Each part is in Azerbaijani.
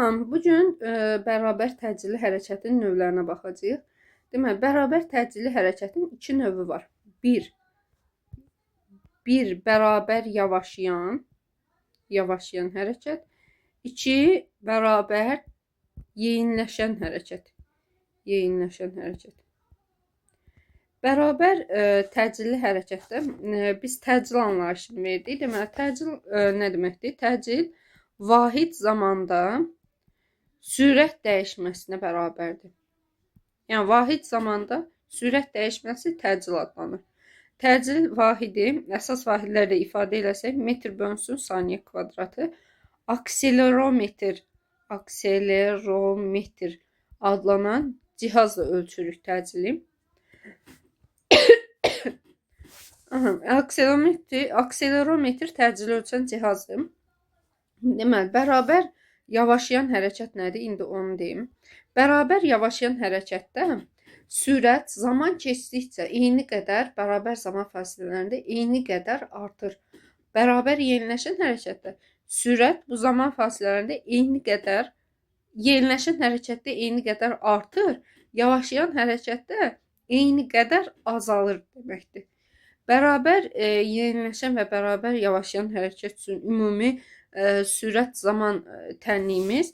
Salam, bugün bərabər təcili hərəkətin növlərinə baxacağıq. Deməli, bərabər təcili hərəkətin iki növü var. Bir bərabər yavaşlayan hərəkət. İki, bərabər yeyinləşən hərəkət. Bərabər təcili hərəkətdə biz təcil anlayışını verdik. Deməli, təcil nə deməkdir? Təcil vahid zamanda sürət dəyişməsinə bərabərdir. Yəni, vahid zamanda sürət dəyişməsi təcil adlanır. Təcil vahidi, əsas vahidlərlə ifadə eləsək, metr bölünsün saniyə kvadratı. Akselerometr adlanan cihazla ölçürük təcili. Akselerometr təcili ölçən cihazdır. Deməli, bərabər yavaşlayan hərəkət nədir? İndi onu deyim. Bərabər yavaşlayan hərəkətdə sürət zaman keçdikcə eyni qədər, bərabər zaman fasilələrində eyni qədər artır. Bərabər yeniləşən hərəkətdə sürət bu zaman fasilələrində eyni qədər, yeniləşən hərəkətdə eyni qədər artır, yavaşlayan hərəkətdə eyni qədər azalır deməkdir. Bərabər yeniləşən və bərabər yavaşlayan hərəkət üçün ümumi sürət zaman tənliyimiz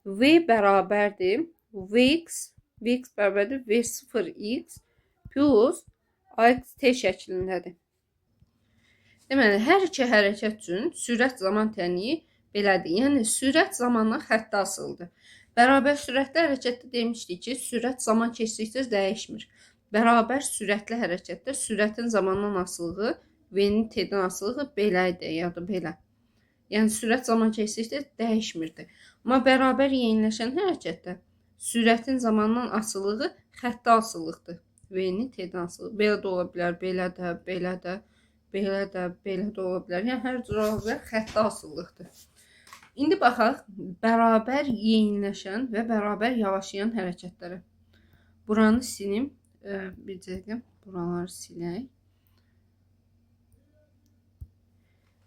V bərabərdir. Vx bərabərdir V0x plus AXT şəklindədir. Deməli, hər iki hərəkət üçün sürət zaman tənliyi belədir. Yəni, sürət zamandan xəttə asılıdır. Bərabər sürətli hərəkətdə demişdik ki, sürət zaman keçdikcə dəyişmir. Bərabər sürətli hərəkətdə sürətin zamandan asılığı, V-nin T-dən asılığı belə idi, ya da belə. Yəni, sürət zaman keçdikcə dəyişmirdi. Amma bərabər yeniləşən hərəkətdə sürətin zamandan asılığı xəttə asılıqdır. V-nin T-dən asılığı. Belə də ola bilər, belə də ola bilər. Yəni, hər cür ola bilər, xəttə asılıqdır. İndi baxaq, bərabər yeniləşən və bərabər yavaşlayan hərəkətlərə. Buranı silim. Bir dəqiqə, buraları silək.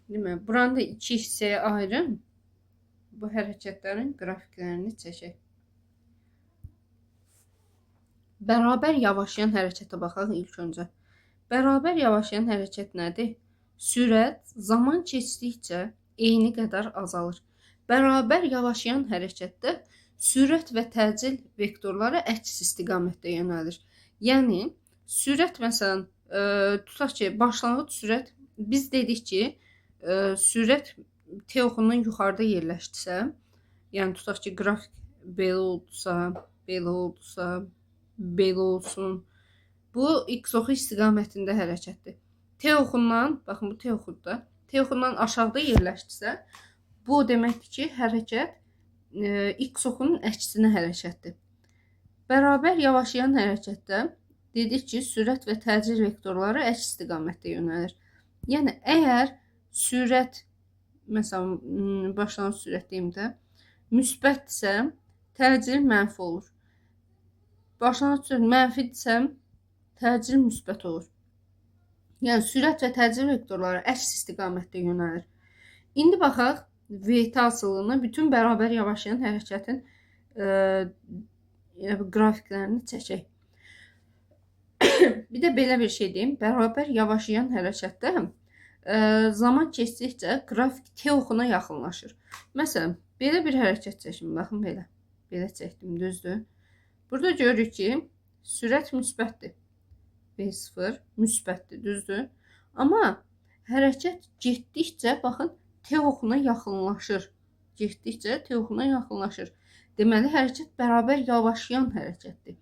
Deməli, buranı da iki hissəyə ayırın. Bu hərəkətlərin qrafiklərini çəkək. Bərabər yavaşlayan hərəkətə baxaq ilk öncə. Bərabər yavaşlayan hərəkət nədir? Sürət zaman keçdikcə eyni qədər azalır. Bərabər yavaşlayan hərəkətdə sürət və təcil vektorları əks istiqamətdə yönəlir. Yəni, sürət məsələn, tutaq ki, başlanğıc sürət, biz dedik ki, sürət T oxundan yuxarıda yerləşdirsə, yəni tutaq ki, qrafik belə oldusa, belə olsun. Bu, X oxu istiqamətində hərəkətdir. T oxundan, baxın bu T oxudur, T oxundan aşağıda yerləşdirsə, bu deməkdir ki, hərəkət X oxunun əksinə hərəkətdir. Bərabər yavaşlayan hərəkətdə dedik ki, sürət və təcil vektorları əks istiqamətdə yönəlir. Yəni, əgər sürət, məsələn, başlanğıc sürət deyim də, müsbətdirsə, təcil mənfi olur. Başlanğıc sürət mənfidirsə, təcil müsbət olur. Yəni, sürət və təcil vektorları əks istiqamətdə yönəlir. İndi baxaq, V-T asılığını bütün bərabər yavaşlayan hərəkətin qrafiklərini çəkək. Bir də belə bir şey deyim, bərabər yavaşlayan hərəkətdə zaman keçdikcə qrafik T oxuna yaxınlaşır. Məsələn, belə bir hərəkət çəkin, baxın belə. Belə çəkdim, düzdür. Burada görürük ki, sürət müsbətdir. V0 müsbətdir, düzdür. Amma hərəkət getdikcə, baxın, T oxuna yaxınlaşır. Deməli, hərəkət bərabər yavaşlayan hərəkətdir.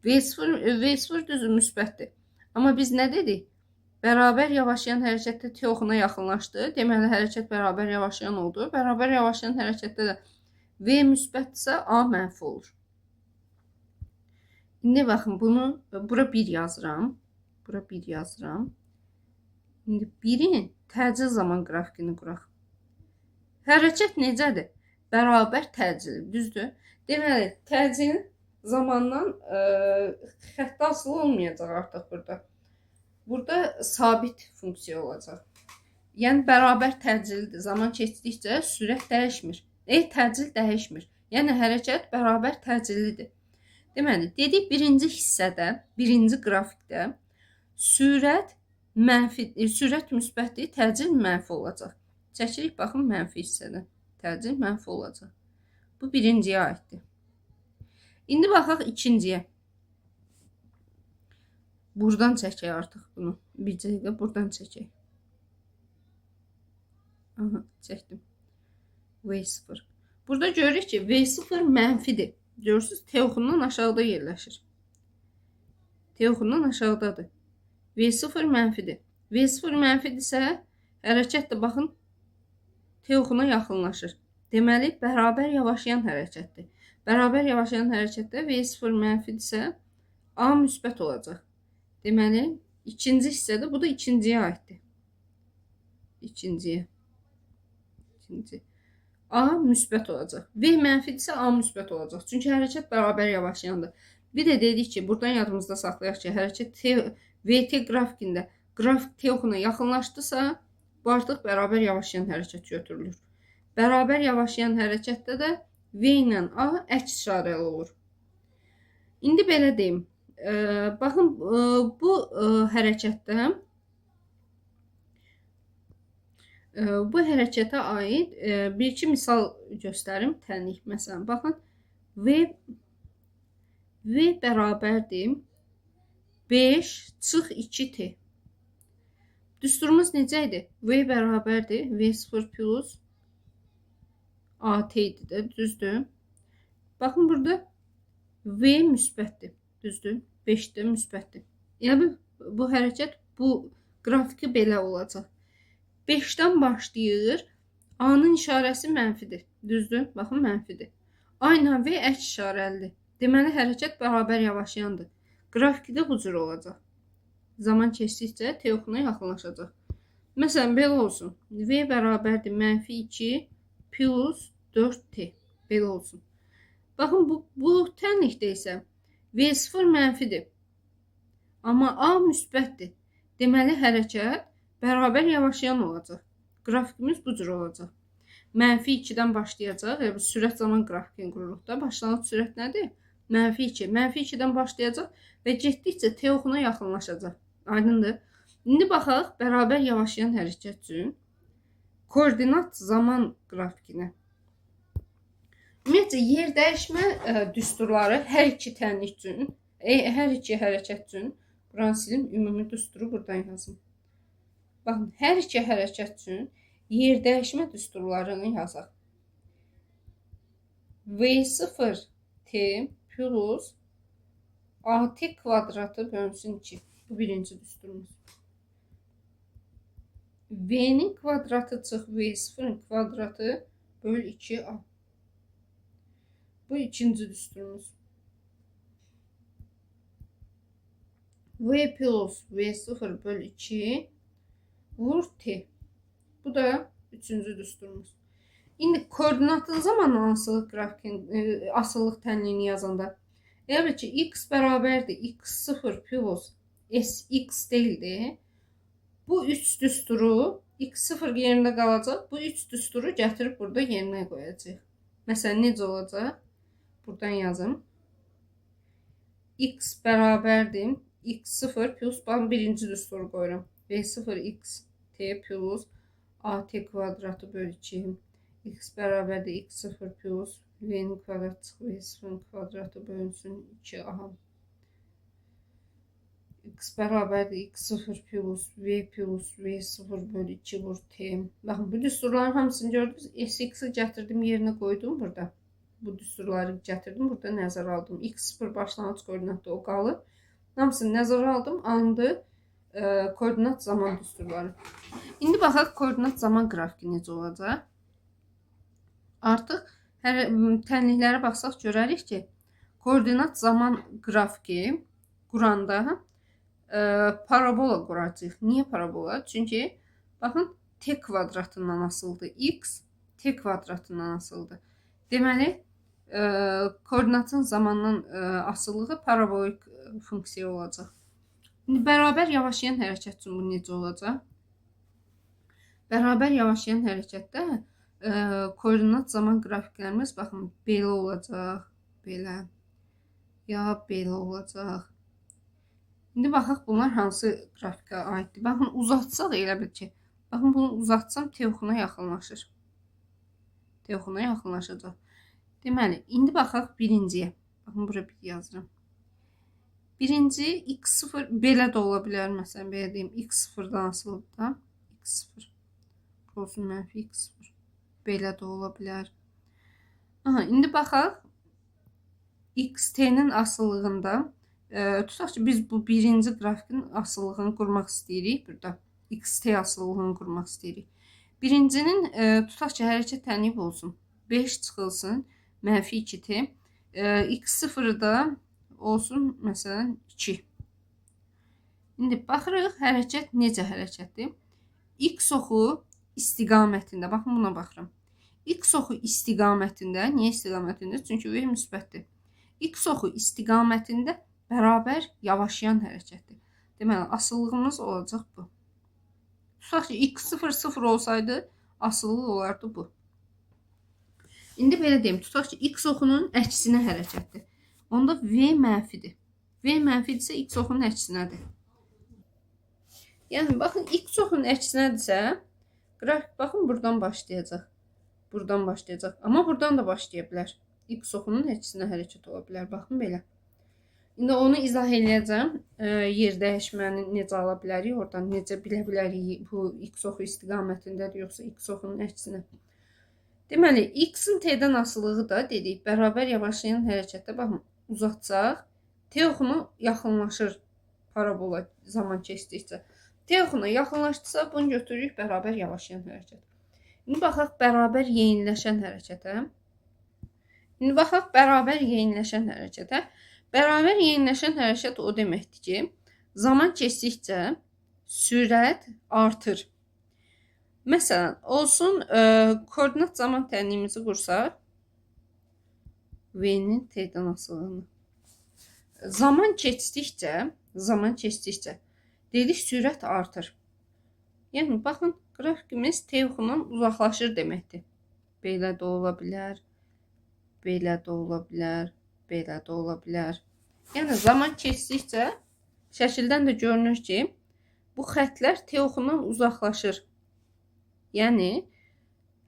V0 düzdür, müsbətdir. Amma biz nə dedik? Bərabər yavaşlayan hərəkətdə T oxuna yaxınlaşdı. Deməli, hərəkət bərabər yavaşlayan oldu. Bərabər yavaşlayan hərəkətdə də V müsbətdirsə, A mənfi olur. İndi baxın, bura 1 yazıram. İndi 1-in təcil zaman qrafikini quraq. Hərəkət necədir? Bərabər təcil, düzdür. Deməli, təcil zamandan xəttə asılı olmayacaq artıq burada. Burada sabit funksiya olacaq. Yəni, bərabər təcildir. Zaman keçdikcə sürət dəyişmir. Təcil dəyişmir. Yəni hərəkət bərabər təcillidir. Deməli, dedik birinci hissədə, birinci qrafikdə sürət müsbətdir, təcil mənfi olacaq. Çəkirik, baxın, mənfi hissədə. Təcil mənfi olacaq. Bu birinciyə aiddir. İndi baxaq ikinciyə. Buradan çəkək artıq bunu. Bir dəqiqə buradan çəkək. Aha, çəkdim. V0. Burada görürük ki, V0 mənfidir. Görürsünüz, T oxundan aşağıda yerləşir. T oxundan aşağıdadır. V0 mənfidir. V0 mənfidirsə, hərəkət də baxın, T oxuna yaxınlaşır. Deməli, bərabər yavaşlayan hərəkətdir. Bərabər yavaşlayan hərəkətdə V0 mənfidirsə, A müsbət olacaq. Deməli, ikinci hissədə, bu da ikinciyə aiddir. İkinciyə. A müsbət olacaq. V mənfidirsə A müsbət olacaq. Çünki hərəkət bərabər yavaşlayandır. Bir də dedik ki, buradan yadımızda saxlayaq ki, hərəkət VT grafikində qrafik T oxuna yaxınlaşdısa, bu artıq bərabər yavaşlayan hərəkət götürülür. Bərabər yavaşlayan hərəkətdə də V ilə A əks işarəli olur. İndi belə deyim. Baxın, bu hərəkətdə bu hərəkətə aid bir-iki misal göstərim, tənlik. Məsələn, baxın, V bərabərdir 5-2T. Düsturumuz necə idi? V bərabərdir V0 plus AT idi də, düzdür? Baxın, burada V müsbətdir, düzdür? 5-də müsbətdir. Yəni, bu hərəkət, bu qrafiki belə olacaq. 5-dən başlayır, A-nın işarəsi mənfidir, düzdür? Baxın, mənfidir. A ilə V əks işarəlidir. Deməli, hərəkət bərabər yavaşlayandır. Qrafiki də bu cür olacaq. Zaman keçdikcə T oxuna yaxınlaşacaq. Məsələn, belə olsun. V bərabərdir -2 plus 4T. Belə olsun. Baxın, bu tənlikdə isə V0 mənfidir. Amma A müsbətdir. Deməli, hərəkət bərabər yavaşlayan olacaq. Qrafikimiz bu cür olacaq. -2-dən başlayacaq. Sürət zaman qrafikini qururuq da. Başlanğıc sürət nədir? -2. -2-dən başlayacaq və getdikcə T oxuna yaxınlaşacaq. Aydındır. İndi baxaq bərabər yavaşlayan hərəkət üçün koordinat zaman qrafikinə. Ümumiyyətcə, yer dəyişmə düsturları hər iki tənlik üçün, hər iki hərəkət üçün, buranı silim, ümumi düsturu buradan yazım. Baxın, hər iki hərəkət üçün yer dəyişmə düsturlarını yazaq. V0T plus AT kvadratı bölünsün 2. Bu birinci düsturumuz. V'nin kvadratı çıx V0'ın kvadratı böl 2A. Bu ikinci düsturumuz. V plus V0 böl 2 vur T. Bu da üçüncü düsturumuz. İndi koordinatın zamanla asıllıq qrafikinin asıllıq tənliyini yazanda elə ki, x bərabərdir x0 plus sx deyildi. Bu üç düsturu x0 yerində qalacaq. Bu üç düsturu gətirib burada yerinə qoyacaq. Məsələn, necə olacaq? Buradan yazım. X bərabərdir x0 plus ben birinci düsturu qoyuram. V0 x t plus at kvadratı böl 2. X bərabərdir x0 plus v'nin kvadratı çıxıb v0'ın kvadratı bölünsün 2a. X bərabərdir x0 plus v plus v0 böl 2 vur t. Baxın, bu düsturların hamısını gördünüz. Sx'i gətirdim, yerinə qoydum burada. Bu düsturları gətirdim, burada nəzərə aldım. X0 başlanğıc koordinatda o qalır. Hamısını nəzərə aldım, alındı koordinat zaman düsturları. İndi baxaq koordinat zaman qrafiki necə olacaq. Artıq tənliklərə baxsaq görərik ki, koordinat zaman qrafiki quranda parabola quracaq. Niyə parabola? Çünki baxın, t kvadratından asıldı. X t kvadratından asıldı. Deməli, koordinatın zamandan asıllığı parabolik funksiya olacaq. İndi bərabər yavaşlayan hərəkət üçün bu necə olacaq? Bərabər yavaşlayan hərəkətdə koordinat zaman qrafiklərimiz baxın belə olacaq, belə ya belə olacaq. İndi baxaq bunlar hansı qrafikə aiddir. Baxın uzatsaq elə bil ki, baxın bunu uzatsam Teoxuna yaxınlaşır. Teoxuna yaxınlaşacaq. Deməli, indi baxaq birinciyə. Baxın bura bir yazıram. Birinci x0 belə də ola bilər. Məsələn, belə deyim, x0-dan asılıdır da. x0 olsun mənfi x0. Belə də ola bilər. Aha, indi baxaq xt-nin asıllığında tutaq ki, biz bu birinci qrafikin asıllığını qurmaq istəyirik. Burada xt asıllığını qurmaq istəyirik. Birincinin tutaq ki, hərəkət tənib olsun. 5 çıxılsın, mənfi 2t. x0 da olsun, məsələn, 2. İndi baxırıq, hərəkət necə hərəkətdir? X oxu istiqamətində, baxın buna baxıram. X oxu istiqamətində, niyə istiqamətində? Çünki v müsbətdir. X oxu istiqamətində bərabər yavaşlayan hərəkətdir. Deməli, asıllığımız olacaq bu. Tutaq ki, x0 0 olsaydı, asıllıq olardı bu. İndi belə deyim, tutaq ki, x oxunun əksinə hərəkətdir. Onda v mənfidir. V mənfidirsə, x oxunun əksinədir. Yəni, baxın, x oxunun əksinədirsə, qrafik, baxın, buradan başlayacaq. Buradan başlayacaq. Amma buradan da başlaya bilər. X oxunun əksinə hərəkət ola bilər. Baxın, belə. İndi onu izah edəcəm. Yer dəyişməni necə ala bilərik, oradan necə bilə bilərik bu x oxu istiqamətindədir, yoxsa x oxunun əksinə. Deməli, x-in t-dən asılılığı da dedik, bərabər yavaşlayan hərəkətdə, baxın, uzatsaq, t oxuna yaxınlaşır parabola zaman keçdikcə. T oxuna yaxınlaşdısa, bunu götürürük bərabər yavaşlayan hərəkət. İndi baxaq bərabər yeyinləşən hərəkətə. Bərabər yeyinləşən hərəkət o deməkdir ki, zaman keçdikcə sürət artır. Məsələn, olsun, koordinat zaman tənliyimizi qursaq, v-nin t-dən asılığını. Zaman keçdikcə dedik, sürət artır. Yəni, baxın, qrafikimiz t oxundan uzaqlaşır deməkdir. Belə də ola bilər, belə də ola bilər, belə də ola bilər. Yəni, zaman keçdikcə şəkildən də görünür ki, bu xətlər t oxundan uzaqlaşır. Yəni,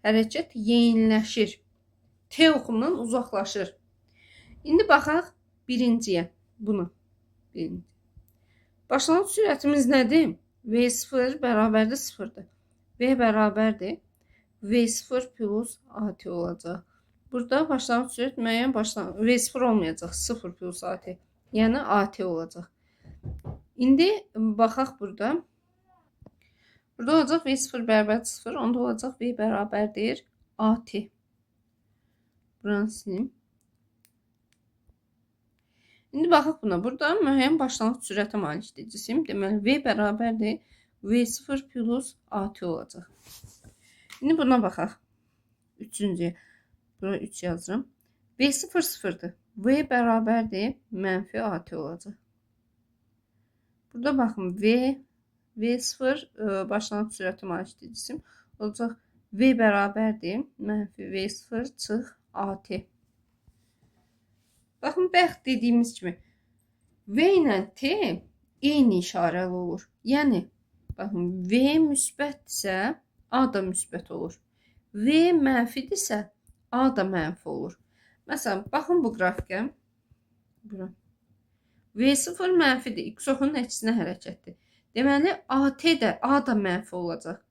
hərəkət yeyinləşir. T oxundan uzaqlaşır. İndi baxaq birinciyə, bunu. Başlanğıc sürətimiz nədir? V0 bərabərdir 0-dır. V bərabərdir. V0 plus AT olacaq. Burada başlanğıc sürət müəyyən V0 olmayacaq. 0 plus AT. Yəni AT olacaq. İndi baxaq burada. Burada olacaq V0 bərabərdir 0. Onda olacaq V bərabərdir AT. Buranı silim. İndi baxaq buna. Burada müəyyən başlanğıc sürətə malikdir cisim. Deməli, V bərabərdir V0 plus AT olacaq. İndi buna baxaq. Üçüncüyə. Bura 3 yazıram. V0 0-dır. V bərabərdir mənfi AT olacaq. Burada baxın. V0 başlanğıc sürətə malikdir cisim. Olacaq V bərabərdir mənfi V0 çıx AT. Baxın, bəxt dediyimiz kimi V ilə T eyni işarəli olur. Yəni, baxın, V müsbətdirsə, A da müsbət olur. V mənfidirsə, A da mənfi olur. Məsələn, baxın bu qrafikə. V0 mənfidir. X oxunun əksinə hərəkətdir. Deməli, AT də, A da mənfi olacaq.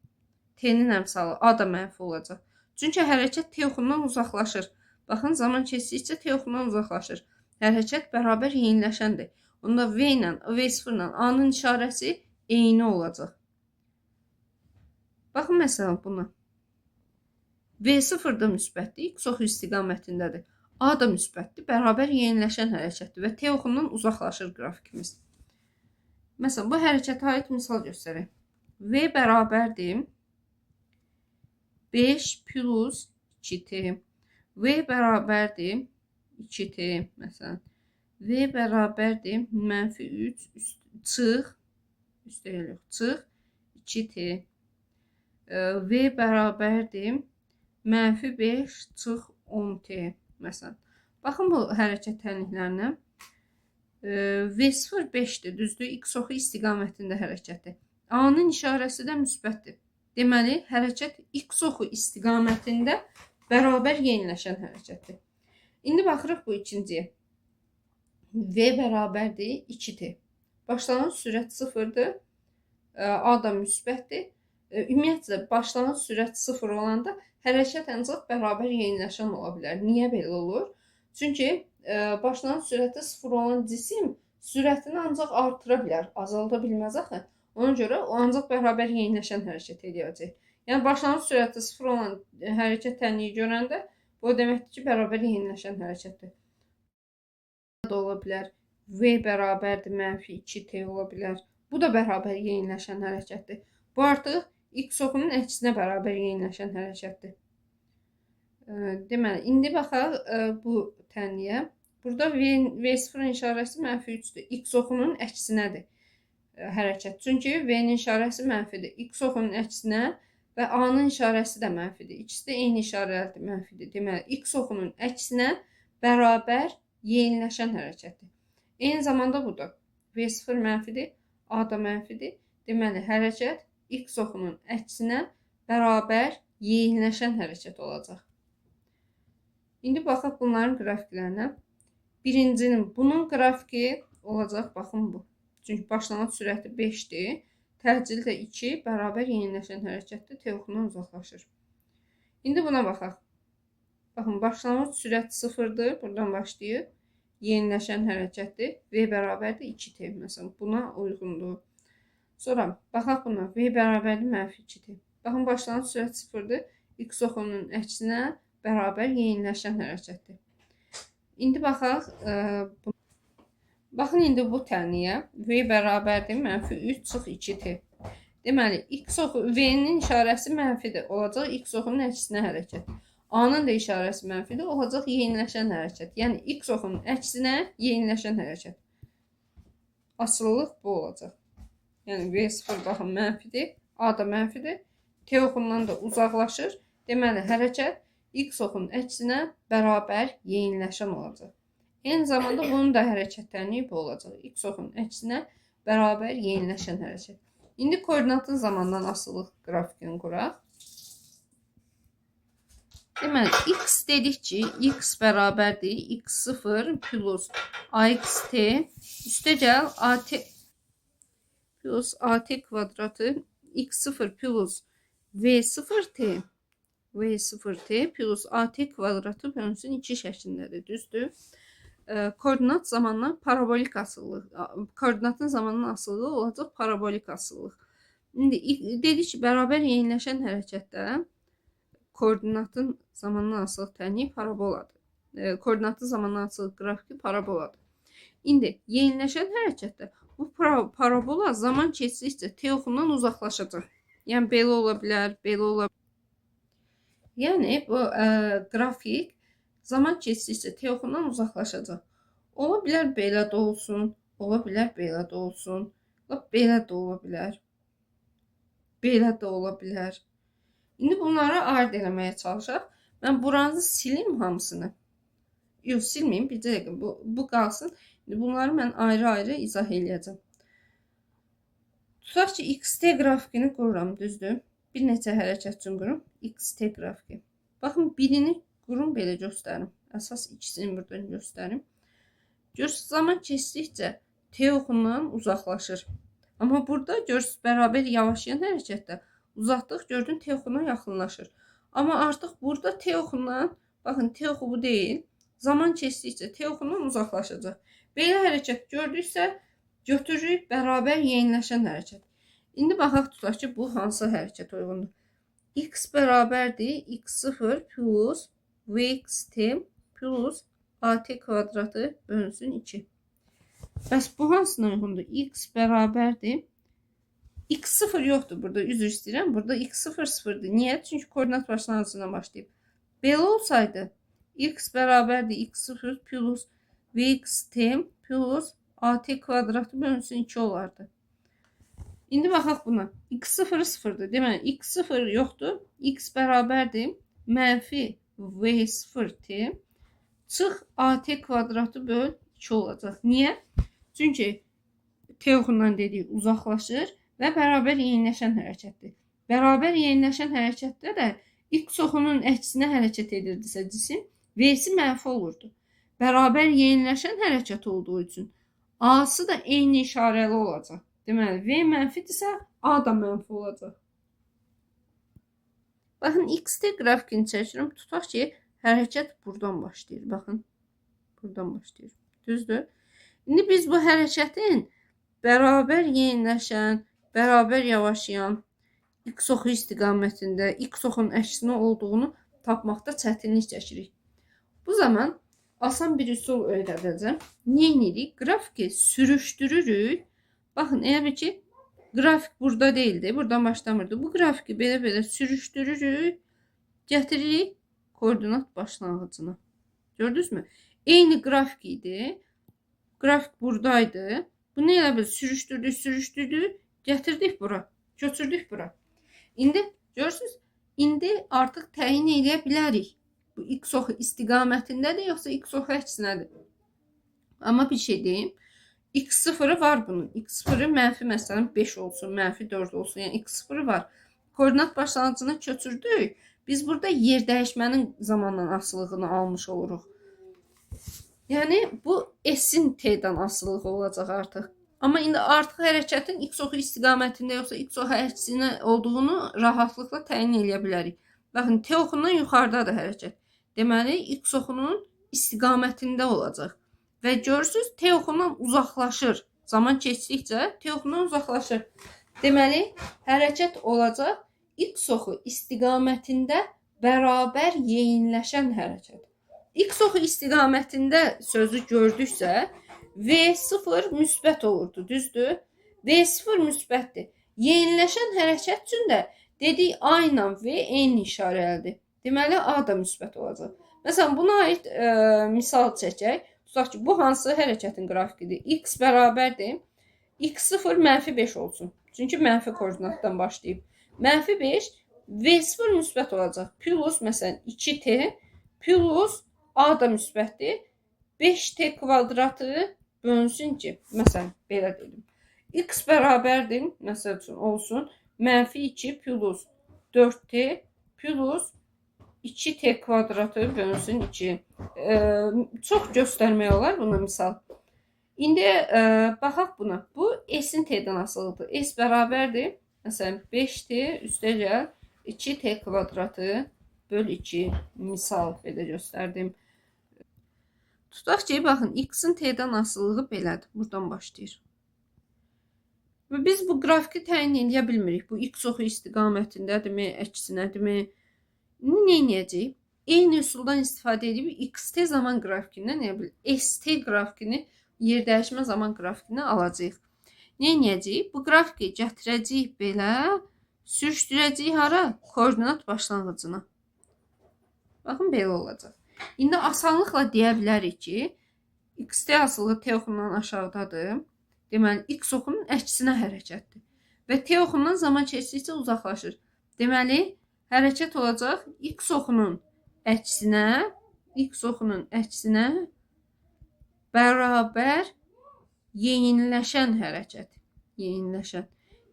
T-nin əmsalı A da mənfi olacaq. Çünki hərəkət T oxundan uzaqlaşır. Baxın, zaman keçdikcə T oxundan uzaqlaşır. Hərəkət bərabər yeyinləşəndir. Onda V ilə, V0 ilə A-nın işarəsi eyni olacaq. Baxın, məsələn, buna. V0 da müsbətdir, X oxu istiqamətindədir. A da müsbətdir, bərabər yeyinləşən hərəkətdir və T oxundan uzaqlaşır qrafikimiz. Məsələn, bu hərəkətə aid misal göstərək. V bərabərdir 5 plus 2t. V bərabərdir 2t, məsələn. V bərabərdir mənfi 3 çıx, üstəlik yox, çıx 2t. V bərabərdir -5 çıx 10t məsələn. Baxın bu hərəkət tənliklərinə. V0 5-dir, düzdür? X oxu istiqamətində hərəkətdir. A-nın işarəsi də müsbətdir. Deməli, hərəkət X oxu istiqamətində bərabər yeniləşən hərəkətdir. İndi baxırıq bu ikinciyə. V bərabərdir 2t. Başlanğıc sürət 0-dır. A da müsbətdir. Ümumiyyətlə, başlanğıc sürət 0 olanda hərəkət ancaq bərabər yeniləşən ola bilər. Niyə belə olur? Çünki başlanğıc sürəti 0 olan cisim sürətini ancaq artıra bilər, azalda bilməz axı. Ona görə o ancaq bərabər yeniləşən hərəkət edəcək. Yəni başlanğıc sürəti 0 olan hərəkət tənliyi görəndə bu deməkdir ki, bərabər yeniləşən hərəkətdir. Da ola bilər. V bərabərdir -2t ola bilər. Bu da bərabər yeniləşən hərəkətdir. Bu artıq X oxunun əksinə bərabər yeniləşən hərəkətdir. Deməli, indi baxaq bu tənliyə. Burada V0 işarəsi -3-dür. X oxunun əksinədir hərəkət. Çünki V-nin işarəsi mənfidir. X oxunun əksinə və A-nın işarəsi də mənfidir. İkisi də eyni işarələrdir, mənfidir. Deməli, X oxunun əksinə bərabər yeniləşən hərəkətdir. Eyni zamanda budur. V0 mənfidir, A da mənfidir. Deməli, hərəkət X oxunun əksinə bərabər yeniləşən hərəkət olacaq. İndi baxaq bunların qrafiklərinə. Birincinin, bunun qrafiki olacaq, baxın bu. Çünki başlanğıc sürəti 5-dir. Təcil də 2 bərabər yeniləşən hərəkətdir. T oxundan uzaqlaşır. İndi buna baxaq. Baxın, başlanğıc sürət 0-dır. Buradan başlayır. Yeniləşən hərəkətdir. V bərabərdir 2t. Məsələn, buna uyğundur. Sonra baxaq buna. V bərabərdir -2t. Baxın, başlanğıc sürət 0-dır. X oxunun əksinə bərabər yeniləşən hərəkətdir. İndi baxaq. Baxın, indi bu tənliyə. V bərabərdir -3 çıx 2t. Deməli, X oxu, V-nin işarəsi mənfidir. Olacaq X oxunun əksinə hərəkət. A-nın da işarəsi mənfidir. Olacaq yeniləşən hərəkət. Yəni, X oxunun əksinə yeniləşən hərəkət. Asılılıq bu olacaq. Yəni, V0 baxın mənfidir. A da mənfidir. T oxundan da uzaqlaşır. Deməli, hərəkət X oxunun əksinə bərabər yeniləşən olacaq. Eyni zamanda bunun da hərəkət tənliyi bu olacaq. X oxunun əksinə bərabər yeniləşən hərəkət. İndi koordinatın zamandan asılılıq qrafikini quraq. Deməli, X dedik ki, X bərabərdir X0 plus AXT üstə gəl AT plus AT kvadratı X0 plus V0T plus AT kvadratı bölünsün 2 şəklindədir, düzdür? Koordinat zamanla parabolik asıllıq, koordinatın zamanla asılılığı olacaq parabolik asıllıq. İndi dedik ki, bərabər yeniləşən hərəkətdə koordinatın zamanla asılılıq tənliyi paraboladır. Koordinatın zamanla asılılıq qrafiki paraboladır. İndi yeniləşən hərəkətdə bu parabola zaman keçdikcə T oxundan uzaqlaşacaq. Yəni belə ola bilər, belə ola bilər. Yəni bu qrafik zaman keçdikcə T oxundan uzaqlaşacaq. Ola bilər belə də olsun, ola bilər belə də olsun, belə də ola bilər, belə də ola bilər. İndi bunları ayırt eləməyə çalışaq. Mən buranızı silim hamısını. Yox, silməyim, bir dəqiqə, bu qalsın. İndi bunları mən ayrı-ayrı izah eləyəcəm. Tutaq ki, XT qrafikini qururam, düzdür? Bir neçə hərəkət üçün qurum, XT qrafiki. Baxın, birini qurum, belə göstərim. Əsas ikisini buradan göstərim. Görürsünüz, zaman keçdikcə T oxundan uzaqlaşır. Amma burada görürsünüz, bərabər yavaşlayan hərəkətdə uzaqdıq, gördün, T oxundan yaxınlaşır. Amma artıq burada T oxundan, baxın, T oxu bu deyil, zaman keçdikcə T oxundan uzaqlaşacaq. Belə hərəkət gördüksə, götürürük bərabər yeniləşən hərəkət. İndi baxaq, tutaq ki, bu hansı hərəkət uyğundur? X bərabərdir X0 plus VXT plus AT kvadratı bölünsün 2. Bəs bu hansına uyğundur? X bərabərdir. X0 yoxdur burada, üzr istəyirəm. Burada X0 sıfırdır. Niyə? Çünki koordinat başlanğıcından başlayıb. Belə olsaydı, X bərabərdir X0 plus VXT plus AT kvadratı bölünsün 2 olardı. İndi baxaq buna. X0 sıfırdır. Deməli, X0 yoxdur. X bərabərdir. mənfi V0t çıx AT kvadratı böl 2 olacaq. Niyə? Çünki T oxundan dedik uzaqlaşır və bərabər yeniləşən hərəkətdir. Bərabər yeniləşən hərəkətdə də x oxunun əksinə hərəkət edirdisə cisim, V'si mənfi olurdu. Bərabər yeniləşən hərəkət olduğu üçün A'sı da eyni işarəli olacaq. Deməli, V mənfidirsə, A da mənfi olacaq. Baxın, XT qrafikini çəkiyorum. Tutaq ki, hərəkət buradan başlayır. Baxın, buradan başlayır. Düzdür? İndi biz bu hərəkətin bərabər yeniləşən, bərabər yavaşlayan x oxu istiqamətində x oxunun əksinə olduğunu tapmaqda çətinlik çəkirik. Bu zaman asan bir üsul öyrədəcəm. Nə edirik? Qrafiki sürüşdürürük. Baxın, elə bir ki, qrafik burada değildi, buradan başlamırdı. Bu qrafiki belə sürüşdürürük, gətiririk koordinat başlanğıcına. Gördünüz mü? Eyni qrafik idi. Qrafik buradaydı. Bunu elə bir sürüşdürdük, gətirdik bura, köçürdük bura. İndi görürsünüz, indi artıq təyin edə bilərik. Bu x oxu istiqamətindədir, yoxsa x oxu əksinədir. Amma bir şey deyim. X0'ı var bunun. X0'ı mənfi məsələn 5 olsun, mənfi 4 olsun. Yəni X0'ı var. Koordinat başlanğıcına köçürdük. Biz burada yer dəyişmənin zamanla asılılığını almış oluruq. Yəni bu S-in T'dən asılılığı olacaq artıq. Amma indi artıq hərəkətin x oxu istiqamətində yoxsa x oxu əksinə olduğunu rahatlıqla təyin edə bilərik. Baxın, T oxundan yuxarıdadır hərəkət. Deməli, x oxunun istiqamətində olacaq. Və görürsünüz, T oxundan uzaqlaşır. Zaman keçdikcə T oxundan uzaqlaşır. Deməli, hərəkət olacaq x oxu istiqamətində bərabər yeyinləşən hərəkət. X oxu istiqamətində sözü gördüksə, V0 müsbət olurdu, düzdür? V0 müsbətdir. Yeniləşən hərəkət üçün də dedik A ilə V eyni işarəlidir. Deməli, A da müsbət olacaq. Məsələn, buna aid misal çəkək. Tutaq ki, bu hansı hərəkətin qrafikidir? X bərabərdir. X0 mənfi 5 olsun. Çünki mənfi koordinatdan başlayıb. Mənfi 5, V0 müsbət olacaq. Plus, məsələn, 2T plus A da müsbətdir. 5T kvadratı bölünsün ki, məsələn, belə dedim. X bərabərdir, məsəl üçün olsun, mənfi 2 plus 4T plus 2T kvadratı bölünsün 2. Çox göstərmək olar buna misal. İndi baxaq buna. Bu S-in T'dən asılıdır. S bərabərdir, məsələn, 5T üstəgəl 2T kvadratı böl 2 misal belə göstərdim. Tutaq ki, baxın, x-in T'dən asılılığı belədir. Buradan başlayır. Və biz bu qrafiki təyin edə bilmirik. Bu x oxu istiqamətindədirmi, əksinədirmi? Nə edəcəyik? Eyni üsuldan istifadə edib xt zaman qrafikindən, st qrafikini, yer dəyişmə zaman qrafikini alacağıq. Nə edəcəyik? Bu qrafiki gətirəcəyik belə, sürüşdürəcəyik hara? Koordinat başlanğıcına. Baxın, belə olacaq. İndi asanlıqla deyə bilərik ki, xt asılı T oxundan aşağıdadır. Deməli, x oxunun əksinə hərəkətdir. Və T oxundan zaman keçdikcə uzaqlaşır. Deməli, hərəkət olacaq x oxunun əksinə bərabər yeyinləşən hərəkət. Yeyinləşən.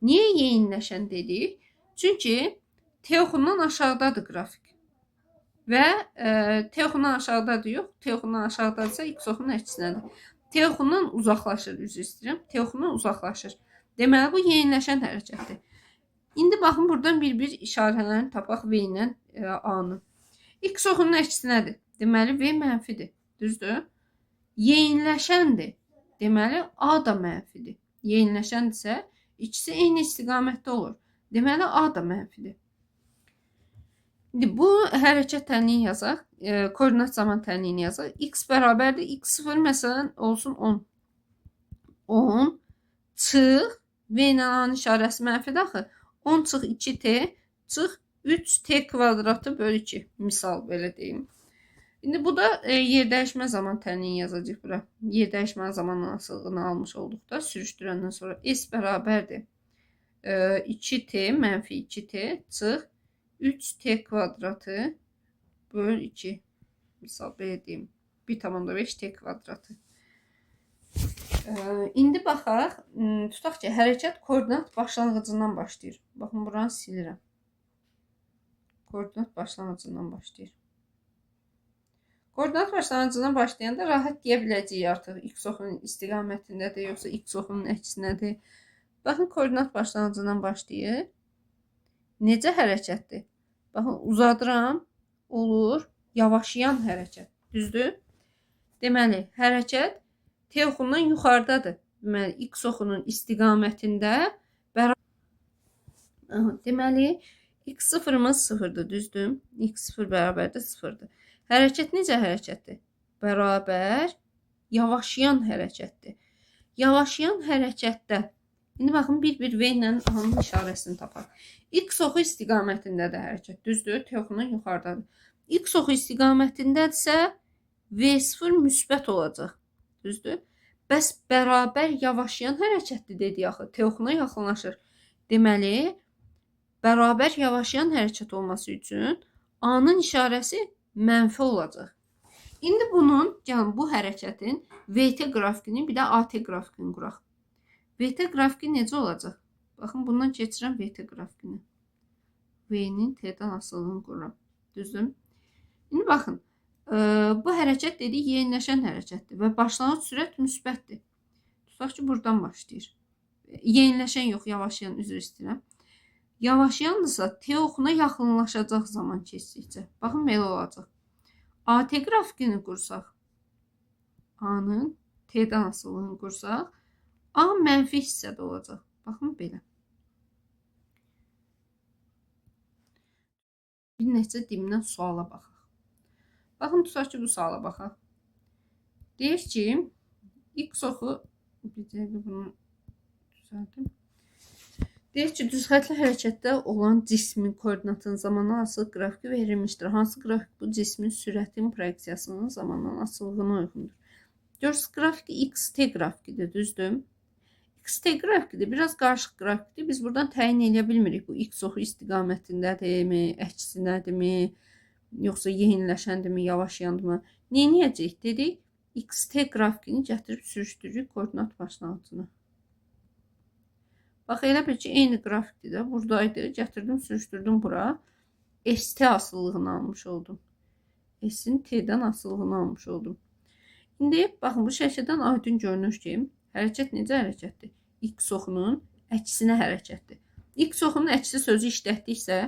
Niyə yeyinləşən dedik? Çünki T oxundan aşağıdadır qrafik. Və T oxundan aşağıdadır, yox. T oxundan aşağıdadırsa x oxunun əksinədir. T oxundan uzaqlaşır, üzr istəyirəm. T oxundan uzaqlaşır. Deməli, bu yeniləşən hərəkətdir. İndi baxın, buradan bir işarələrini tapaq V ilə A-nı. X oxunun əksinədir. Deməli, V mənfidir. Düzdür? Yeniləşəndir. Deməli, A da mənfidir. Yeniləşəndirsə, ikisi eyni istiqamətdə olur. Deməli, A da mənfidir. İndi bu hərəkət tənliyi yazaq, koordinat zaman tənliyini yazaq. X bərabərdir, x0 məsələn olsun 10. 10 çıx, V ilə A-nın işarəsi mənfidir axı. 10 çıx 2T çıx 3T kvadratı böl 2. Misal belə deyim. İndi bu da yer dəyişmə zaman tənliyini yazacaq bura. Yer dəyişmə zamanla asılılığını almış olduqda sürüşdürəndən sonra S bərabərdir. 2T mənfi 2T çıx 3T kvadratı böl 2. Misal belə deyim. 1,5 t kvadratı. İndi baxaq. Tutaq ki, hərəkət koordinat başlanğıcından başlayır. Baxın, buranı silirəm. Koordinat başlanğıcından başlayır. Koordinat başlanğıcından başlayanda rahat deyə biləcəyik artıq x oxunun istiqamətindədir, yoxsa x oxunun əksinədir. Baxın, koordinat başlanğıcından başlayır. Necə hərəkətdir? Baxın, uzadıram, olur, yavaşlayan hərəkət. Düzdür? Deməli, hərəkət t oxundan yuxarıdadır. Deməli, x oxunun istiqamətində deməli, x0-ımız 0-dır, düzdür? x0 bərabərdir 0-dır. Hərəkət necə hərəkətdir? Bərabər, yavaşlayan hərəkətdir. Yavaşlayan hərəkətdə, indi baxın, bir v ilə A-nın işarəsini tapaq. X oxu istiqamətindədir hərəkət, düzdür? T oxundan yuxarıdadır. X oxu istiqamətindədirsə, V0 müsbət olacaq, düzdür? Bəs bərabər yavaşlayan hərəkətdir dedik axı, T oxuna yaxınlaşır. Deməli, bərabər yavaşlayan hərəkət olması üçün A-nın işarəsi mənfi olacaq. İndi bunun, yəni bu hərəkətin VT qrafikini, bir də AT qrafikini quraq. VT qrafiki necə olacaq? Baxın, bundan keçirəm VT qrafikini. V-nin T-dən asılılığını qururam. Düzdür? İndi baxın, bu hərəkət dedik, yeniləşən hərəkətdir və başlanğıc sürət müsbətdir. Tutaq ki, buradan başlayır. Yeniləşən yox, yavaşlayan, üzr istəyirəm. Yavaşlayandırsa, T oxuna yaxınlaşacaq zaman keçdikcə. Baxın, belə olacaq. AT qrafikini qursaq, A-nın T-dən asılılığını qursaq, A mənfi hissədə olacaq. Baxın, belə. Bir neçə dimdən suala baxaq. Baxın, tutaq ki, bu suala baxaq. Deyir ki, x oxu, bir dəqiqə bunu düzəldim. Deyir ki, düzxətli hərəkətdə olan cismin koordinatının zamandan asılı qrafiki verilmişdir. Hansı qrafik bu cismin sürətin proyeksiyasının zamandan asılılığına uyğundur? Görürsünüz, qrafiki xt qrafikidir, düzdür? Xt qrafikidir, biraz qarışıq qrafikdir. Biz buradan təyin edə bilmirik. Bu x oxu istiqamətindədirmi, əksinədirmi, yoxsa yeniləşəndirmi, yavaşlayandırmı? Neyniyəcək dedik? Xt qrafikini gətirib sürüşdürürük koordinat başlanğıcına. Bax, elə bir ki, eyni qrafikdir də, buradaydı. Gətirdim, sürüşdürdüm bura. ST asıllığını almış oldum. S-in T-dən asıllığını almış oldum. İndi, baxın, bu şəkildən aydın görünür ki, hərəkət necə hərəkətdir? X oxunun əksinə hərəkətdir. X oxunun əksi sözü işlətdiksə,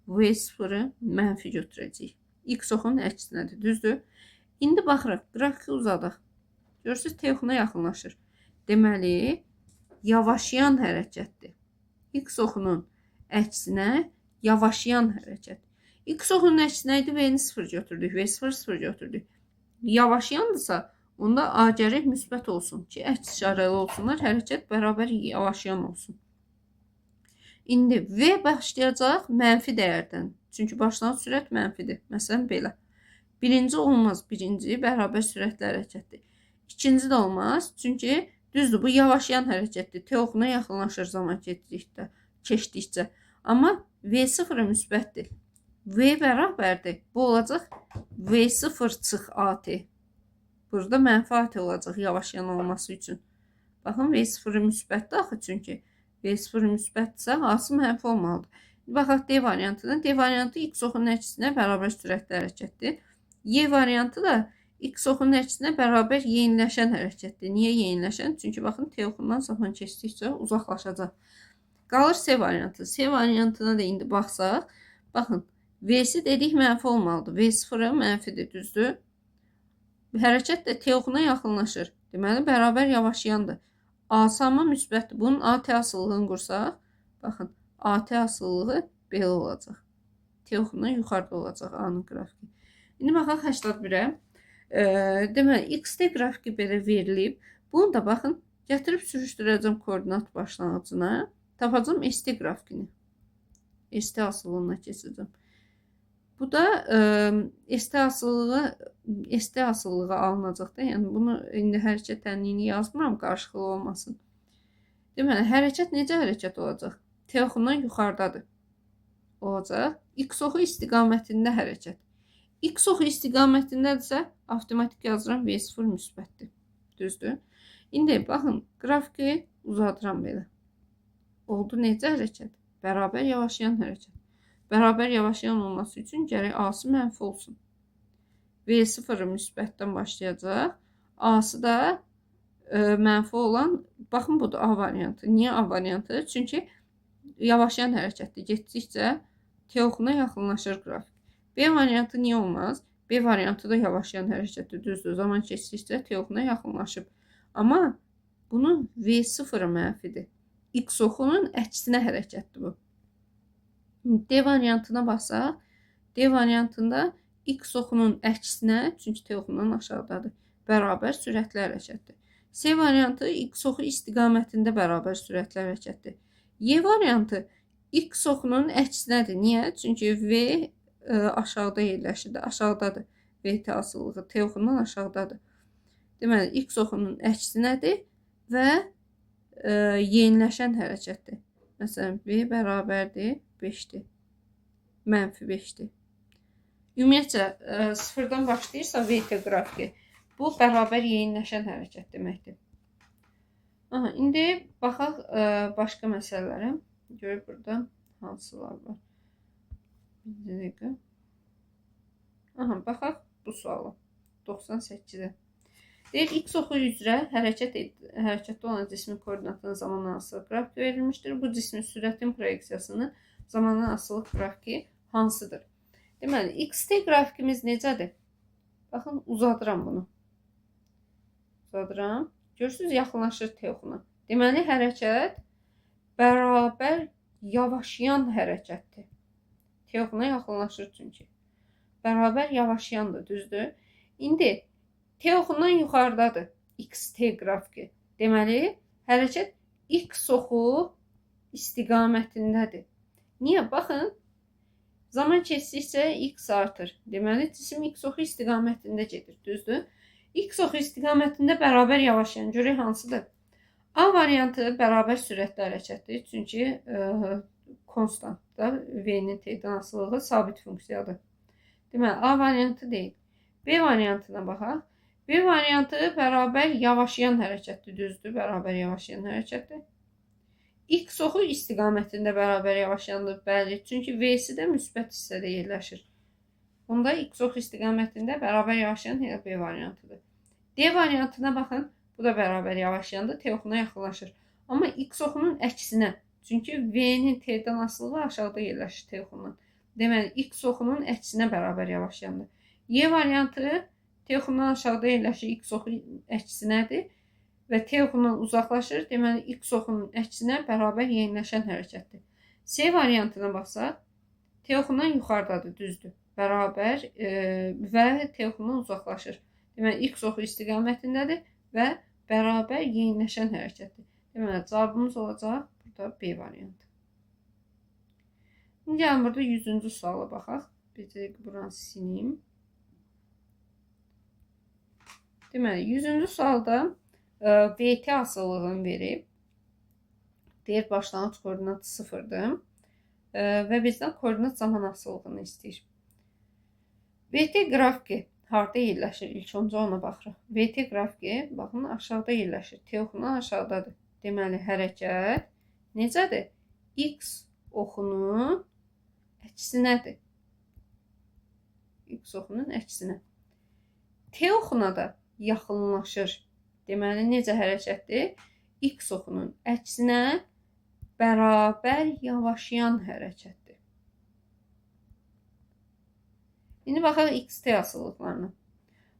V0-ı mənfi götürəcəyik. X oxunun əksinədir, düzdür? İndi baxırıq, qrafiki uzadıq. Görürsünüz, T oxuna yaxınlaşır. Deməli, yavaşlayan hərəkətdir. X oxunun əksinə yavaşlayan hərəkət. X oxunun əksinə idi, V-ni 0 götürdük, V0 0 götürdük. Yavaşlayandırsa, onda A gərək müsbət olsun ki, əks işarəli olsunlar, hərəkət bərabər yavaşlayan olsun. İndi V başlayacaq mənfi dəyərdən. Çünki başlanğıc sürət mənfidir. Məsələn, belə. Birinci olmaz, birinci bərabər sürətli hərəkətdir. İkinci də olmaz, çünki düzdür, bu yavaşlayan hərəkətdir. T oxuna yaxınlaşır zaman keçdikcə. Amma V0 müsbətdir. V bərabərdir. Bu olacaq V0 çıx AT. Burada mənfi AT olacaq yavaşlayan olması üçün. Baxın, V0 müsbətdir axı çünki. V0 müsbətdirsə, A-sı mənfi olmalıdır. Baxaq D variantına. D variantı X oxunun əksinə bərabər sürətli hərəkətdir. Y variantı da X oxunun əksinə bərabər yeniləşən hərəkətdir. Niyə yeniləşən? Çünki baxın, T oxundan zaman keçdikcə uzaqlaşacaq. Qalır C variantı. C variantına da indi baxsaq, baxın, V-si dedik mənfi olmalıdır. V0 mənfidir, düzdür? Hərəkət də T oxuna yaxınlaşır. Deməli, bərabər yavaşlayandır. A-sı amma müsbətdir. Bunun AT asıllığını qursaq, baxın, AT asıllığı belə olacaq. T oxundan yuxarıda olacaq A-nın qrafiki. İndi baxaq 81-ə. Deməli, XT qrafiki belə verilib. Bunu da baxın, gətirib sürüşdürəcəm koordinat başlanğıcına. Tapacağım ST qrafikini. ST asıllığına keçəcəm. Bu da ST asıllığı alınacaq da. Yəni, bunu indi hərəkət tənliyini yazmıram, qarışıqlı olmasın. Deməli, hərəkət necə hərəkət olacaq? T oxundan yuxarıdadır. Olacaq. X oxu istiqamətində hərəkət. X oxu istiqamətindədirsə, avtomatik yazıram V0 müsbətdir. Düzdür? İndi baxın, qrafiki uzadıram belə. Oldu necə hərəkət? Bərabər yavaşlayan hərəkət. Bərabər yavaşlayan olması üçün gərək A-sı mənfi olsun. V0 müsbətdən başlayacaq. A-sı da mənfi olan, baxın budur A variantı. Niyə A variantı? Çünki yavaşlayan hərəkətdir. Getdikcə T oxuna yaxınlaşır qrafik. B variantı niyə olmaz? B variantı da yavaşlayan hərəkətdir. Düzdür. Zaman keçdikcə T oxuna yaxınlaşıb. Amma bunun V0 mənfidir. X oxunun əksinə hərəkətdir bu. D variantına baxsaq, D variantında X oxunun əksinə, çünki T oxundan aşağıdadır, bərabər sürətli hərəkətdir. C variantı X oxu istiqamətində bərabər sürətli hərəkətdir. Y variantı X oxunun əksinədir. Niyə? Çünki V aşağıda yerləşir, aşağıdadır. V-T asılılığı T oxundan aşağıdadır. Deməli, X oxunun əksinədir və yeniləşən hərəkətdir. Məsələn, V bərabərdir 5-dir. Mənfi 5-dir. Ümumiyyətcə, sıfırdan başlayırsa V-T qrafiki, bu bərabər yeniləşən hərəkət deməkdir. İndi baxaq başqa məsələlərə. Görək burada hansılar var. Bir dəqiqə. Baxaq bu suala. 98-ə. Deyir, X oxu üzrə hərəkətdə olan cismin koordinatının zamandan asılı qrafiki verilmişdir. Bu cismin sürətin proyeksiyasının zamandan asılı qrafiki hansıdır? Deməli, XT qrafikimiz necədir? Baxın, uzadıram bunu. Uzadıram. Görürsünüz, yaxınlaşır T oxuna. Deməli, hərəkət bərabər yavaşlayan hərəkətdir. T oxuna yaxınlaşır çünki. Bərabər yavaşlayandır, düzdür? İndi T oxundan yuxarıdadır XT qrafiki. Deməli, hərəkət X oxu istiqamətindədir. Niyə? Baxın, zaman keçdikcə X artır. Deməli, cisim X oxu istiqamətində gedir, düzdür? X oxu istiqamətində bərabər yavaşlayan, görək hansıdır? A variantı bərabər sürətli hərəkətdir. Çünki konstantda V-nin T-dən asılılığı sabit funksiyadır. Deməli, A variantı deyil. B variantına baxaq. B variantı bərabər yavaşlayan hərəkətdir, düzdür? Bərabər yavaşlayan hərəkətdir. X oxu istiqamətində bərabər yavaşlayandır, bəli. Çünki V-si də müsbət hissədə yerləşir. Onda X oxu istiqamətində bərabər yavaşlayan B variantıdır. D variantına baxın. Bu da bərabər yavaşlayandır, T oxuna yaxınlaşır. Amma X oxunun əksinə. Çünki V-nin T-dən asılılığı aşağıda yerləşir T oxundan. Deməli, X oxunun əksinə bərabər yavaşlayandır. Y variantı T oxundan aşağıda yerləşir, X oxu əksinədir və T oxundan uzaqlaşır. Deməli, X oxunun əksinə bərabər yeniləşən hərəkətdir. C variantına baxsaq, T oxundan yuxarıdadır, düzdür. Bərabər və T oxundan uzaqlaşır. Deməli, X oxu istiqamətindədir və bərabər yeniləşən hərəkətdir. Deməli, cavabımız olacaq burada B variantı. Şimdi gəlin burada 100-cü suala baxaq. Bir dəqiqə buranı sileyim. Deməli, 100-cü sualda VT asıllığını verib. Deyir, başlanğıc koordinatı 0-dır və bizdən koordinat zaman asıllığını istəyir. VT qrafiki harda yerləşir? İlk öncə ona baxırıq. VT qrafiki, baxın, aşağıda yerləşir. T oxundan aşağıdadır. Deməli, hərəkət necədir? X oxunun əksinədir. X oxunun əksinə. T oxuna da yaxınlaşır. Deməli, necə hərəkətdir? X oxunun əksinə bərabər yavaşlayan hərəkətdir. İndi baxaq XT asılılıqlarına.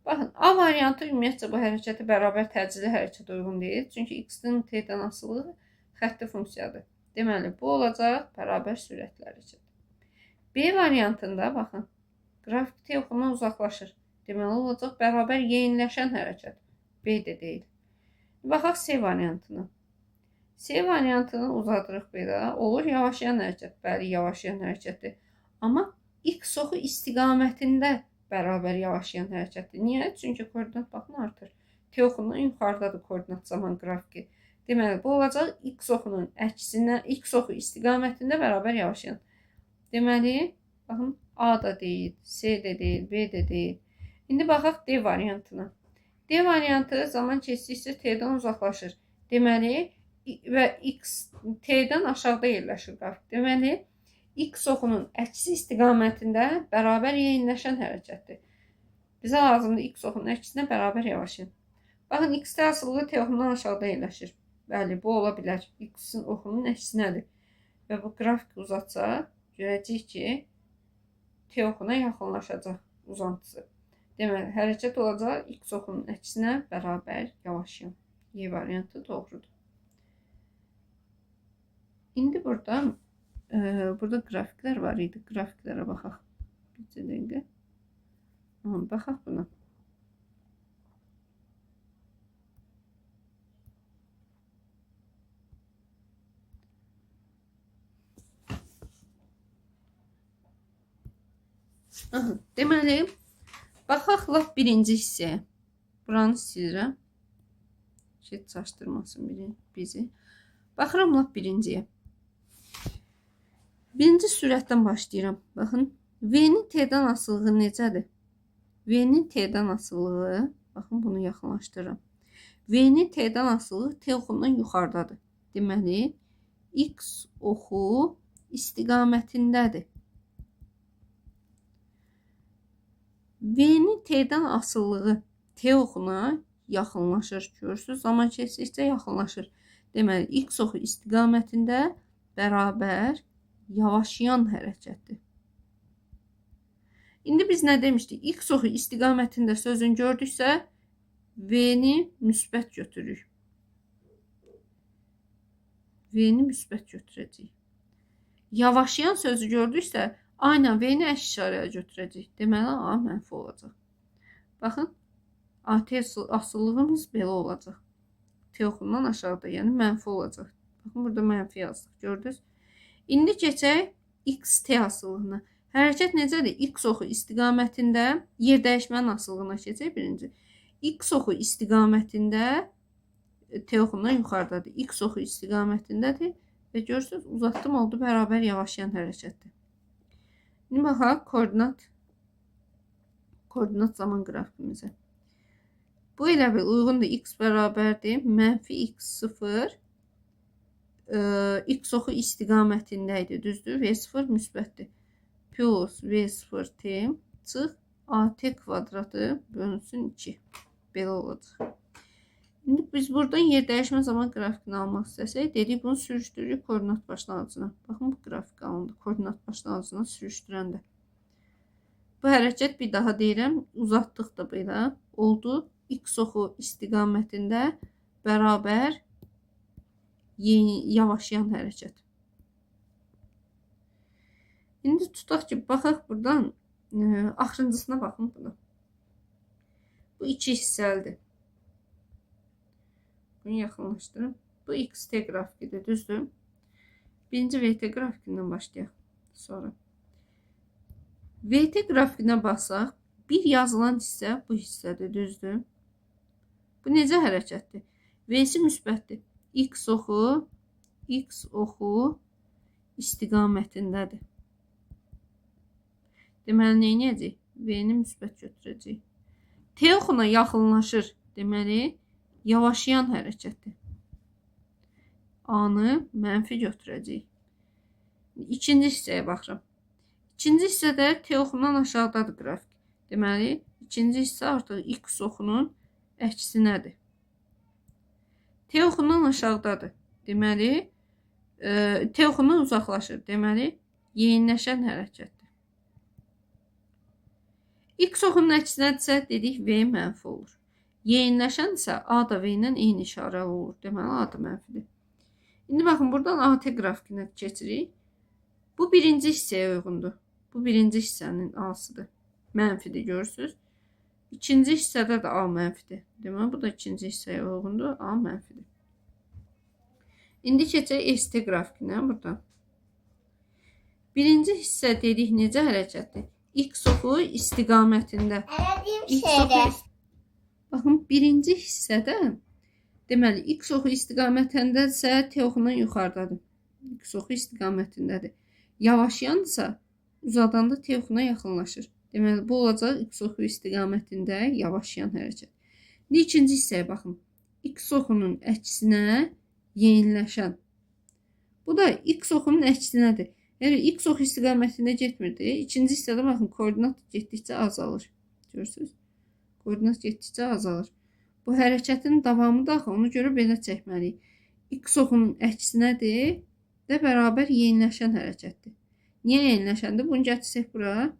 Baxın, A variantı ümumiyyətcə bu hərəkətə bərabər təcili hərəkət uyğun deyil. Çünki X-in T-dən asılılığı xətti funksiyadır. Deməli, bu olacaq bərabər sürətli hərəkət. B variantında, baxın, qrafik T oxundan uzaqlaşır. Deməli, olacaq bərabər yeniləşən hərəkət. B də deyil. Baxaq C variantına. C variantını uzadırıq belə. Olur yavaşlayan hərəkət. Bəli, yavaşlayan hərəkətdir. Amma X oxu istiqamətində bərabər yavaşlayan hərəkətdir. Niyə? Çünki koordinat baxın artır. T oxundan yuxarıdadır koordinat zaman qrafiki. Deməli, bu olacaq X oxunun əksinə, X oxu istiqamətində bərabər yavaşlayan. Deməli, baxın, A da deyil, C də deyil, B də deyil. İndi baxaq D variantına. D variantı zaman keçdikcə T'dən uzaqlaşır. Deməli, və X T'dən aşağıda yerləşir qrafik. Deməli, X oxunun əksi istiqamətində bərabər yeyinləşən hərəkətdir. Bizə lazımdır X oxunun əksinə bərabər yavaşlayın. Baxın, X-də asılılığı T oxundan aşağıda yerləşir. Bəli, bu ola bilər. X-in oxunun əksinədir. Və bu qrafik uzatsa, görəcəyik ki, T oxuna yaxınlaşacaq uzantısı. Deməli, hərəkət olacaq X oxunun əksinə bərabər yavaşlayan. Y variantı doğrudur. İndi burada qrafiklər var idi. Qrafiklərə baxaq. Bir dəqiqə. Baxaq buna. Deməli, baxaq lap birinci hissəyə. Buranı silirəm. Çaşdırmasın bizi. Baxıram lap birinciyə. Birinci sürətdən başlayıram. Baxın, V-nin T-dən asılılığı necədir? V-nin T-dən asılılığı, baxın bunu yaxınlaşdırıram. V-nin T-dən asılılığı T oxundan yuxarıdadır. Deməli, X oxu istiqamətindədir. V-nin T-dən asılılığı T oxuna yaxınlaşır. Görürsünüz, zaman keçdikcə yaxınlaşır. Deməli, X oxu istiqamətində bərabər yavaşlayan hərəkətdir. İndi biz nə demişdik? X oxu istiqamətində sözünü gördüksə, V-ni müsbət götürürük. V-ni müsbət götürəcəyik. Yavaşlayan sözü gördüksə, aynen V-ni əks işarəyə götürəcəyik. Deməli, A mənfi olacaq. Baxın, AT asıllığımız belə olacaq. T oxundan aşağıda, yəni mənfi olacaq. Baxın, burada mənfi yazdıq, gördünüz. İndi keçək X-T asıllığına. Hərəkət necədir? X oxu istiqamətində, yer dəyişmənin asıllığına keçək birinci. X oxu istiqamətində, T oxundan yuxarıdadır. X oxu istiqamətindədir və görürsünüz, uzatdım oldu bərabər yavaşlayan hərəkətdir. İndi baxaq koordinat zaman qrafikimizə. Bu elə bil uyğundur. X bərabərdir. Mənfi X0 X oxu istiqamətindəydi. Düzdür? V0 müsbətdir. Plus V0 T çıx AT kvadratı bölünsün 2. Belə olacaq. İndi biz buradan yer dəyişmə zaman qrafikini almaq istəsək, dedik bunu sürüşdürürük koordinat başlanğıcına. Baxın, bu qrafik alındı. Koordinat başlanğıcına sürüşdürəndə. Bu hərəkət bir daha deyirəm, uzatdıq da belə oldu. X oxu istiqamətində bərabər yavaşlayan hərəkət. İndi tutaq ki, baxaq buradan axırıncısına baxın buna. Bu iki hissəlidir. Bunu yaxınlaşdırım. Bu XT qrafikidir, düzdür? Birinci VT qrafikindən başlayaq. Sonra VT qrafikinə baxsaq, bir yazılan hissə bu hissədir, düzdür? Bu necə hərəkətdir? V-si müsbətdir. X oxu istiqamətindədir. Deməli, nə edəcək? V-ni müsbət götürəcək. T oxuna yaxınlaşır. Deməli, yavaşlayan hərəkətdir. A-nı mənfi götürəcək. İkinci hissəyə baxıram. İkinci hissədə T oxundan aşağıdadır qrafik. Deməli, ikinci hissə artıq X oxunun əksinədir. T oxundan aşağıdadır. Deməli, T oxundan uzaqlaşır. Deməli, yeyinləşən hərəkətdir. X oxunun əksinədirsə, dedik V mənfi olur. Yeyinləşən isə A da V ilə eyni işarə olur. Deməli, A da mənfidir. İndi baxın, buradan AT qrafikinə keçirik. Bu birinci hissəyə uyğundur. Bu birinci hissənin A-sıdır. Mənfidir, görürsünüz. İkinci hissədə də A mənfidir. Deməli, bu da ikinci hissəyə uyğundur. A mənfidir. İndi keçək ST qrafikinə burada. Birinci hissə dedik necə hərəkətdir? X oxu istiqamətində. Baxın, birinci hissədə deməli, X oxu istiqamətindədirsə, T oxundan yuxarıdadır. X oxu istiqamətindədir. Yavaşlayansa, Uzadanda T oxuna yaxınlaşır. Deməli, bu olacaq X oxu istiqamətində yavaşlayan hərəkət. İndi ikinci hissəyə baxın. X oxunun əksinə yeniləşən. Bu da X oxunun əksinədir. Yəni, X oxu istiqamətində getmirdi. İkinci hissədə baxın, koordinat getdikcə azalır. Görürsünüz? Koordinat getdikcə azalır. Bu hərəkətin davamı da ona görə belə çəkməliyik. X oxunun əksinədir və bərabər yeniləşən hərəkətdir. Niyə yeniləşəndir? Bunu gətirsək bura,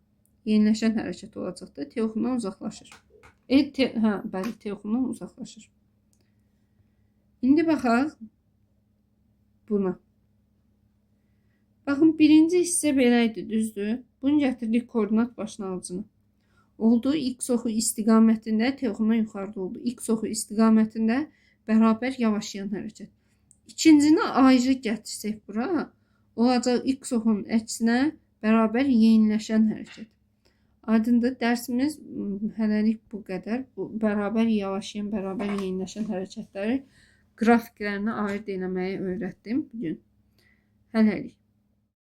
yeniləşən hərəkət olacaqdır. T oxundan uzaqlaşır. Bəli, T oxundan uzaqlaşır. İndi baxaq buna. Baxın, birinci hissə belə idi, düzdür? Bunu gətirdik koordinat başlanğıcına. Oldu, X oxu istiqamətində, T oxundan yuxarıda oldu. X oxu istiqamətində bərabər yavaşlayan hərəkət. İkincini ayrı gətirsək bura, olacaq X oxunun əksinə bərabər yeniləşən hərəkət. Aydındır, dərsimiz hələlik bu qədər. Bu bərabər yavaşlayan, bərabər yeniləşən hərəkətləri qrafiklərini ayırd eləməyi öyrətdim bugün. Hələlik.